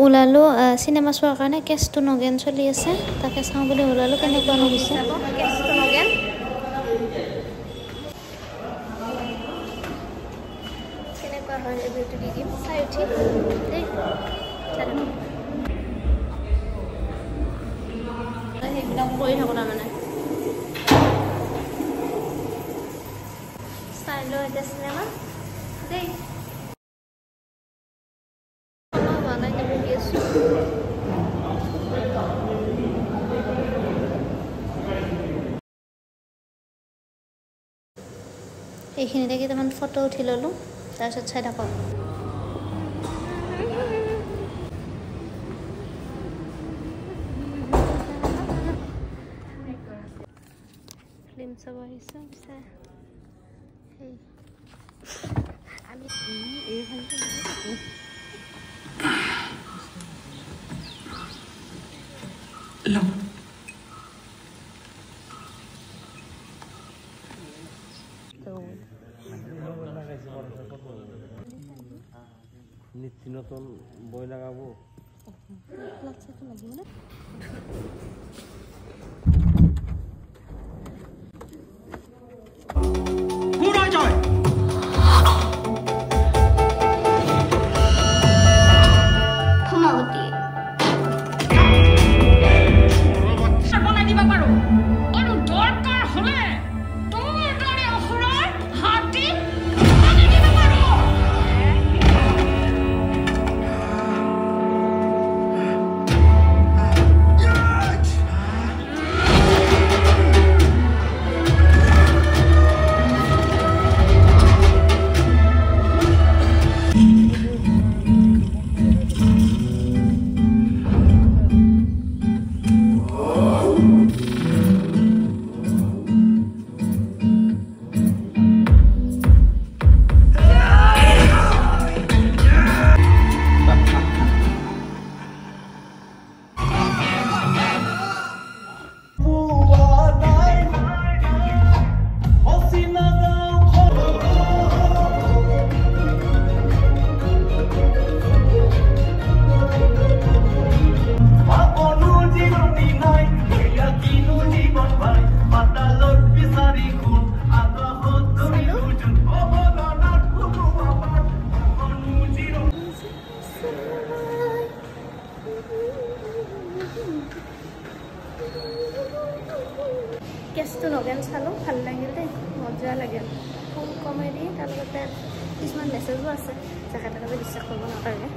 ওলালো সিনেমা চোৱাৰ কাৰণে কেষ্টু নগেন চলি আছে তাকে চাওঁ বুলি ওলালো কেনেকুৱা হৈছে কেষ্টু নগেন কেনেকুৱা হয় ৰিভিউটো দি দিম চাই উঠি দেই সেইবিলাক কৰি থাকোঁ তাৰমানে চাই লওঁ এতিয়া চিনেমা দেই এইখিনিতে কেইটামান ফটো উঠি ল'লোঁ তাৰপিছত চাই থাকক ফিল্ম চাব আহিছোঁ পিছে সেই আমি এই নিত্য নতুন বই লাগাবো কেষ্টু নগেন চালোঁ ভাল লাগিল দেই মজা লাগিল ফুল কমেডি তাৰ লগতে কিছুমান মেছেজো আছে যাকে তাকে বিশ্বাস কৰিব নাপাৰে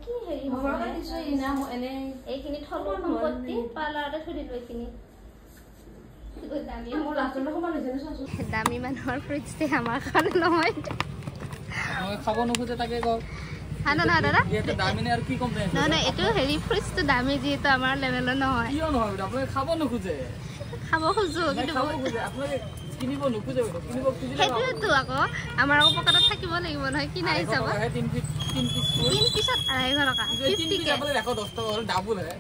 কি হেৰি মোবাইল দিছো ইনা এনে এইখিনি থলো সম্পত্তি পালাতে থৈ দিলো এইখিনি দামী মানুহৰ ফ্ৰিজতে আমাৰ কাৰণে নহয় মই খাব নোখোজে তাকে কও না না দাদা এটা দামী নে আৰু কি কম না না এটো হেৰি ফ্ৰিজটো দামী যিটো আমাৰ লেভেলৰ নহয় কিয় নহয় আপুনি খাব নোখোজে খাব খুজো কিন্তু খাব নোখোজে আপুনি কিনিব নোখোজে কিনিব খুজিলে সেইটোতো আকৌ আমাৰ পকেটত থাকিব লাগিব নহয় কি নাই যাব 3 পিছত 250 টকা 50 কে আপুনি 110 টকা হ'ল ডাবল হে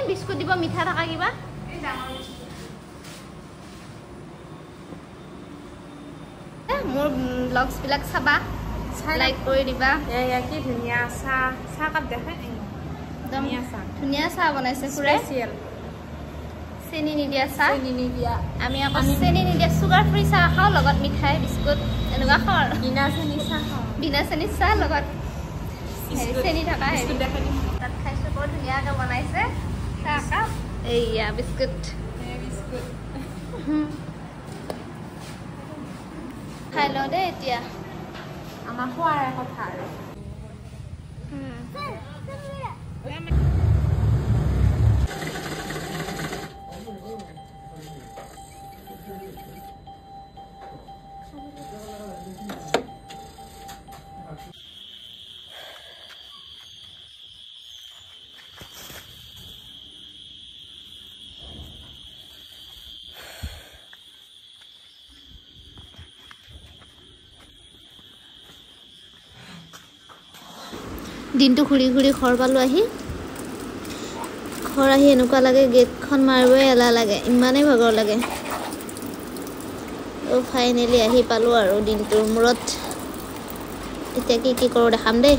বিস্কুট দিব মিঠা থাকা কিবা মোৰ ব্লগছ বিলাক চাবা লাইক কৰি দিবা এয়া কি ধুনীয়া চাহ কাপ দেখে একদম ধুনীয়া চাহ বনাইছে খুৰাই চেনি নিদিয়া চাহ আমি আকৌ চেনি নিদিয়া চুগাৰ ফ্ৰী চাহ খাওঁ লগত মিঠাই বিস্কুট এনেকুৱা খাওঁ আৰু বিনা চেনি চাহ লগত চেনি থকা তাত খাইছোঁ বৰ ধুনীয়াকৈ বনাইছে চাহ কাপ এইয়া বিস্কুট খাই লওঁ দেই এতিয়া আমাৰ খোৱাৰ কথা আৰু দিনটো ঘূৰি ঘূৰি ঘৰ পালোঁ আহি ঘৰ আহি এনেকুৱা লাগে গেটখন মাৰিবই এলাহ লাগে ইমানেই ভাগৰ লাগে ফাইনেলি আহি পালোঁ আৰু দিনটোৰ মূৰত এতিয়া কি কৰোঁ দেখাম দেই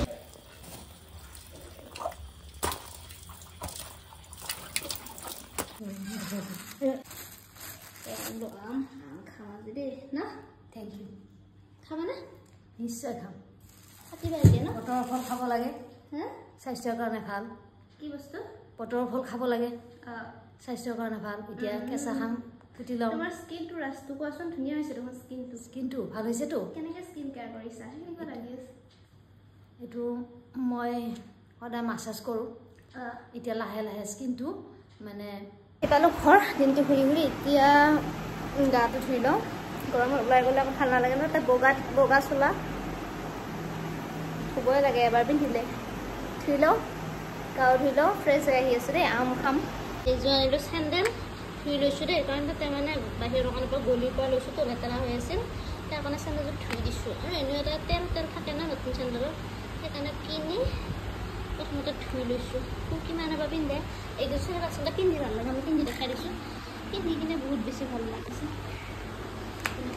খাবানে নিশ্চয় খাম বতৰৰ ফল খাব লাগে স্বাস্থ্যৰ কাৰণে ভাল কি বস্তু বতৰৰ ফল খাব লাগে স্বাস্থ্যৰ কাৰণে ভাল এতিয়া কেঁচা খাম কুটি লওঁ তোমাৰ স্কিনটো ৰাস্তাটো কোৱাচোন ধুনীয়া হৈছে তোমাৰ স্কিনটো ভাল হৈছেতো কেনেকৈ স্কিন কেয়াৰ কৰিছা কেনেকুৱা লাগি আছে এইটো মই সদায় মাছাজ কৰোঁ এতিয়া লাহে লাহে স্কিনটো মানে পালোঁ ঘৰ দিনটো ঘূৰি ঘূৰি এতিয়া গাটো ধুই লওঁ গৰমত ওলাই গ'লে আকৌ ভাল নালাগে ন তাত বগা চোলা ধুবই লাগে এবাৰ পিন্ধিলে ধুই লওঁ গাও ধুই লওঁ ফ্ৰেছ হৈ আহি আছোঁ দেই আম খাম এইযোৰ আনিলোঁ চেণ্ডেল ধুই লৈছোঁ দেই কাৰণ তাতে মানে বাহিৰৰ দোকানৰ পৰা গলিৰ পৰা লৈছোঁতো লেতেৰা হৈ আছিল তাৰ কাৰণে চেণ্ডেলযোৰ ধুই দিছোঁ আৰু এনেও এটা তেল থাকে ন নতুন চেণ্ডেলত সেইকাৰণে কিনি প্ৰথমতে ধুই লৈছোঁ কিমান এবাৰ পিন্ধে এইযোৰ চেণ্ডেল আচলতে পিন্ধি ভাল লাগে আমি পিন্ধি দেখাই দিছোঁ পিন্ধি কিনে বহুত বেছি ভাল লাগিছে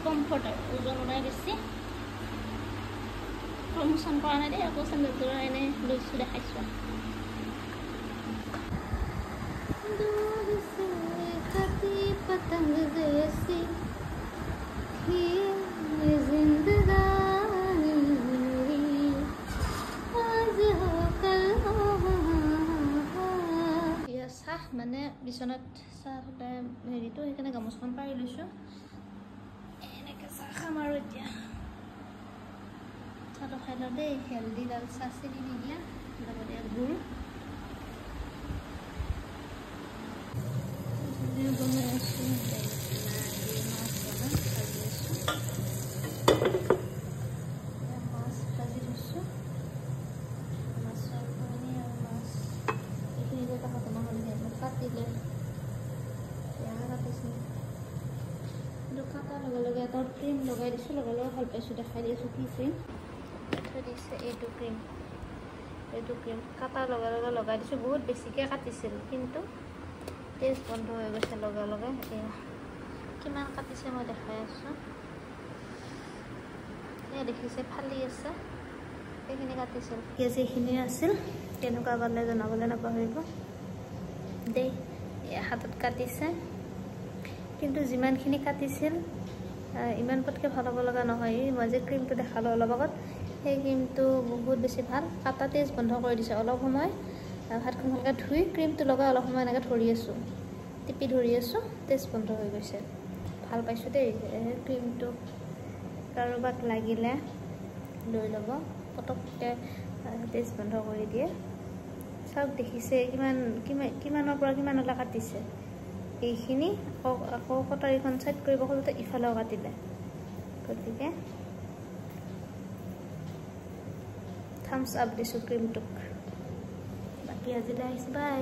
কমফৰ্ট আৰু ওজন ওলাই বেছি প্ৰমোশ্যন কৰা নাই দেই আকৌ চেণ্ডেলযোৰ এনেই লৈছোঁ দেখাইছোঁ पतंग जैसी थी ये जिंदगानी मेरी आज हो कल हो ये चाह মানে বিছনাত চাহ সদায় হেৰিটো সেইকাৰণে গামোচাখন পাৰি লৈছোঁ এনেকৈ চাহ খাম আৰু এতিয়া চাহটো খাই লওঁ দেই হেল্ডি লাল চাহ চেনি নিদিয়া লগতে গুড় লগে এটা ক্ৰীম লগাই দিছোঁ লগে লগে ভাল পাইছোঁ দেখাই দিছোঁ কি ক্ৰীম থৈ দিছে এইটো ক্ৰীম কাটাৰ লগে লগে লগাই দিছোঁ বহুত বেছিকৈ কাটিছিল কিন্তু তেজ বন্ধ হৈ গৈছে লগে লগে এয়া কিমান কাটিছে মই দেখাই আছোঁ এয়া দেখিছে ফালি আছে সেইখিনি কাটিছিল যিখিনি আছিল কেনেকুৱা পালে জনাবলৈ নাপাহৰিব দেই এয়া হাতত কাটিছে কিন্তু যিমানখিনি কাটিছিল ইমান পটকৈ ভাল হ'ব লগা নহয় মই যে ক্ৰীমটো দেখালোঁ অলপ আগত সেই ক্ৰীমটো বহুত বেছি ভাল কাটা তেজ বন্ধ কৰি দিছে অলপ সময় হাতখন ভালকৈ ধুই ক্ৰীমটো লগাই অলপ সময় এনেকৈ ধৰি আছোঁ টিপি ধৰি আছোঁ তেজ বন্ধ হৈ গৈছে ভাল পাইছোঁ দেই ক্ৰীমটো কাৰোবাক লাগিলে লৈ ল'ব পটককৈ তেজ বন্ধ কৰি দিয়ে চাওক দেখিছে কিমানৰ পৰা কিমানলৈ কাটিছে এইখিনি আকৌ কটাৰীখন চাইড কৰিব খোলোতে ইফালেও কাটিলে গতিকে থাম্বছ আপ দিছোঁ ক্ৰীমটোক বাকী আজিলৈ আহিছোঁ বাই